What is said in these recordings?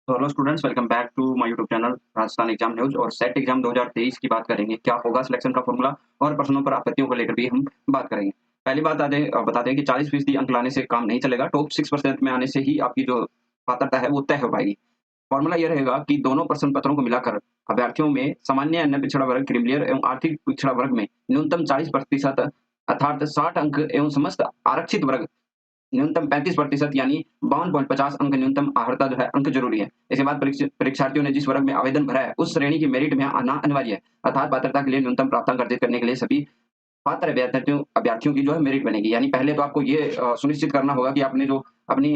तो hello students, welcome back to my YouTube channel Rajasthan exam news. और SET exam 2023 की बात करेंगे। क्या होगा सिलेक्शन का फॉर्मूला और प्रश्नों पर आपत्तियों को लेकर भी हम बात करेंगे। पहली बात बता दें कि 40% अंक लाने से काम नहीं चलेगा। टॉप 6% में आने से ही आपकी जो पात्रता है वो तय हो पाएगी। फॉर्मूला ये रहेगा कि दोनों प्रश्न पत्रों को मिलाकर अभ्यर्थियों में सामान्य, अन्य पिछड़ा वर्ग, क्रीमिलियर एवं आर्थिक पिछड़ा वर्ग में न्यूनतम 40% अर्थात 60 अंक एवं समस्त आरक्षित वर्ग न्यूनतम 35% यानी 52.50 अंक न्यूनतम अर्हता जो है अंक जरूरी है। इसके बाद परीक्षार्थियों ने जिस वर्ग में आवेदन भरा है उस श्रेणी की मेरिट में आना अनिवार्य है। अर्थात पात्रता के लिए न्यूनतम प्राप्तांक अर्जित करने के लिए सभी पात्र अभ्यर्थियों अभ्यर्थियों की जो है मेरिट बनेगी। यानी पहले तो आपको ये सुनिश्चित करना होगा कि आपने जो अपनी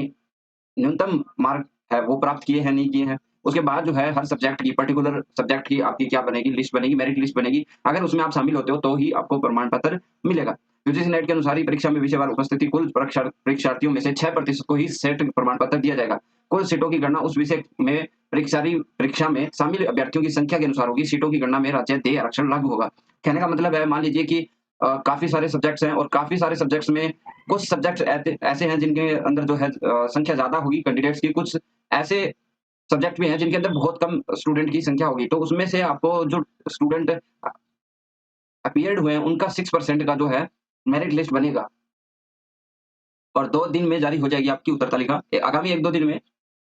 न्यूनतम मार्क है वो प्राप्त किए हैं, नहीं किए हैं। उसके बाद जो है हर सब्जेक्ट की, पर्टिकुलर सब्जेक्ट की आपकी क्या बनेगी, लिस्ट बनेगी, मेरिट लिस्ट बनेगी। अगर उसमें आप शामिल होते हो तो ही आपको प्रमाण पत्र मिलेगा। यूजीसी नेट के अनुसार ही परीक्षा में विषयवार उपस्थिति कुल परीक्षार्थियों में से 6% को ही सेट प्रमाण पत्र दिया जाएगा। कुल सीटों की गणना उस विषय में परीक्षा में शामिल अभ्यर्थियों की संख्या के अनुसार होगी। सीटों की गणना में राज्य देय आरक्षण लागू होगा। कहने का मतलब है, मान लीजिए कि काफी सारे सब्जेक्ट्स हैं और काफी सारे सब्जेक्ट्स में कुछ सब्जेक्ट्स ऐसे हैं जिनके अंदर जो है संख्या ज्यादा होगी कैंडिडेट्स की। कुछ ऐसे सब्जेक्ट भी हैं जिनके अंदर बहुत कम स्टूडेंट की संख्या होगी। तो उसमें से आपको जो स्टूडेंट अपीयर्ड हुए हैं उनका 6% का जो है मेरिट लिस्ट बनेगा और 2 दिन में जारी हो जाएगी आपकी उत्तर तालिका। आगामी 1-2 दिन में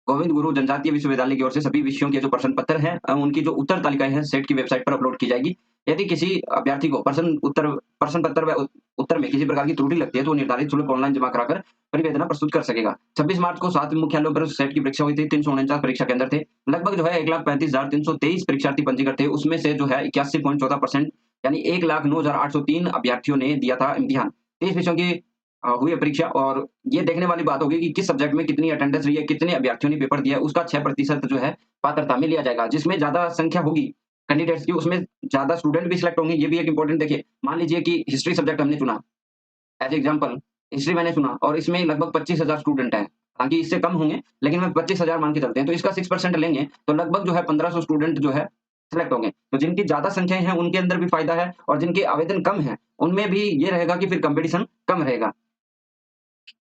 गोविंद गुरु जनजातीय विश्वविद्यालय की ओर से सभी विषयों के जो प्रश्न पत्र हैं उनकी जो उत्तर तालिकाएं हैं सेट की वेबसाइट पर अपलोड की जाएगी। यदि किसी अभ्यर्थी को प्रश्न पत्र व उत्तर में किसी प्रकार की त्रुटि लगती है तो वो निर्धारित शुल्क ऑनलाइन जमा कराकर परिवेदना प्रस्तुत कर सकेगा। 26 मार्च को 7 मुख्यालयों पर सेट की परीक्षा हुई थी। 349 परीक्षा केंद्र थे। लगभग जो है 1,35,323 परीक्षार्थी पंजीकृत थे। उसमें से जो है 81.14% यानी 1,09,803 अभ्यर्थियों ने दिया था इम्तिहान। 30 विषयों की हुई है परीक्षा। और ये देखने वाली बात होगी कि किस सब्जेक्ट में कितनी अटेंडेंस रही है, कितने अभ्यर्थियों ने पेपर दिया है, उसका 6% जो है पात्रता में लिया जाएगा। जिसमें ज़्यादा संख्या होगी कैंडिडेट्स की, उसमें ज़्यादा स्टूडेंट भी सिलेक्ट होंगे। ये भी एक इंपॉर्टेंट देखिए, मान लीजिए कि हिस्ट्री सब्जेक्ट हमने चुना, एज़ एग्जांपल हिस्ट्री मैंने चुना और इसमें लगभग 25,000 स्टूडेंट हैं। हालाँकि इससे कम होंगे, लेकिन मैं 25,000 मान के चलते हैं, तो इसका 6% लेंगे, तो लगभग जो है 1,500 स्टूडेंट जो है सिलेक्ट होंगे। तो जिनकी ज़्यादा संख्याएँ हैं, उनके अंदर भी फ़ायदा है और जिनके आवेदन कम हैं, उनमें भी ये रहेगा कि फिर कॉम्पिटिशन कम रहेगा।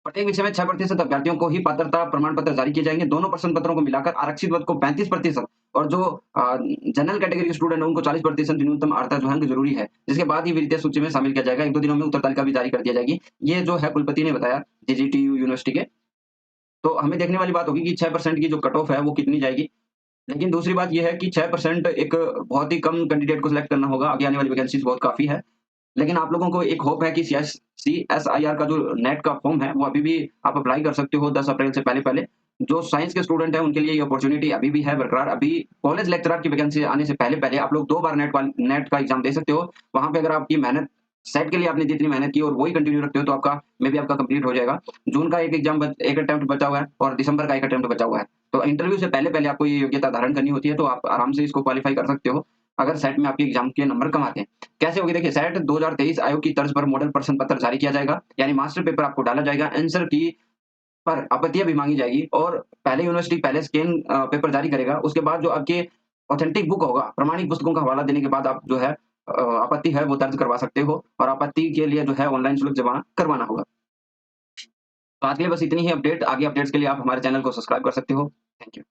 प्रत्येक विषय में 6% अभ्यर्थियों को ही पात्रता प्रमाण पत्र जारी किए जाएंगे। दोनों प्रश्न पत्रों को मिलाकर आरक्षित वर्ग को 35% और जो जनरल कैटेगरी के स्टूडेंट है उनको 40% न्यूनतम अर्हता जो है अंक जरूरी है। जिसके बाद ही वरीयता सूची में शामिल किया जाएगा। 1-2 दिनों में उत्तर तालिका भी जारी कर दिया जाएगी। ये जो है कुलपति ने बताया जीजीटीयू यूनिवर्सिटी के। तो हमें देखने वाली बात होगी कि 6% की जो कट ऑफ है वो कितनी जाएगी। लेकिन दूसरी बात ये है कि 6% एक बहुत ही कम कैंडिडेट को सिलेक्ट करना होगा। आगे आने वाली वैकेंसीज बहुत काफी है। लेकिन आप लोगों को एक होप है कि सीएसआईआर का जो नेट का फॉर्म है वो अभी भी आप अप्लाई कर सकते हो 10 अप्रैल से पहले-पहले। जो साइंस के स्टूडेंट हैं उनके लिए ये अपॉर्च्युनिटी अभी भी है बरकरार। अभी कॉलेज लेक्चरर की वैकेंसी आने से पहले-पहले आप लोग 2 बार नेट का एग्जाम दे सकते हो। वहाँ पे अगर आपकी मेहनत सेट के लिए आपने जितनी मेहनत की और वही कंटिन्यू रखते हो तो आपका आपका कंप्लीट हो जाएगा। जून का एक अटेम्प्ट बचा हुआ है और दिसंबर का एक अटेम्प्ट बचा हुआ है। तो इंटरव्यू से पहले-पहले आपको ये योग्यता धारण करनी होती है, तो आप आराम से इसको क्वालीफाई कर सकते हो, अगर सेट में आपके एग्जाम के नंबर कम आते हैं। कैसे होगी देखिए, सेट 2023 आयोग की तर्ज पर मॉडल प्रश्न पत्र जारी किया जाएगा। यानी मास्टर पेपर आपको डाला जाएगा, आंसर की पर आपत्तियां भी मांगी जाएगी और पहले यूनिवर्सिटी पहले स्कैन पेपर जारी करेगा। उसके बाद जो आपके ऑथेंटिक बुक होगा, प्रमाणिक पुस्तकों का हवाला देने के बाद आप जो है आपत्ति है वो दर्ज करवा सकते हो और आपत्ति के लिए जो है ऑनलाइन शुल्क जमा करवाना होगा। तो आज के लिए बस इतनी ही अपडेट। आगे अपडेट्स के लिए आप हमारे चैनल को सब्सक्राइब कर सकते हो। Thank you.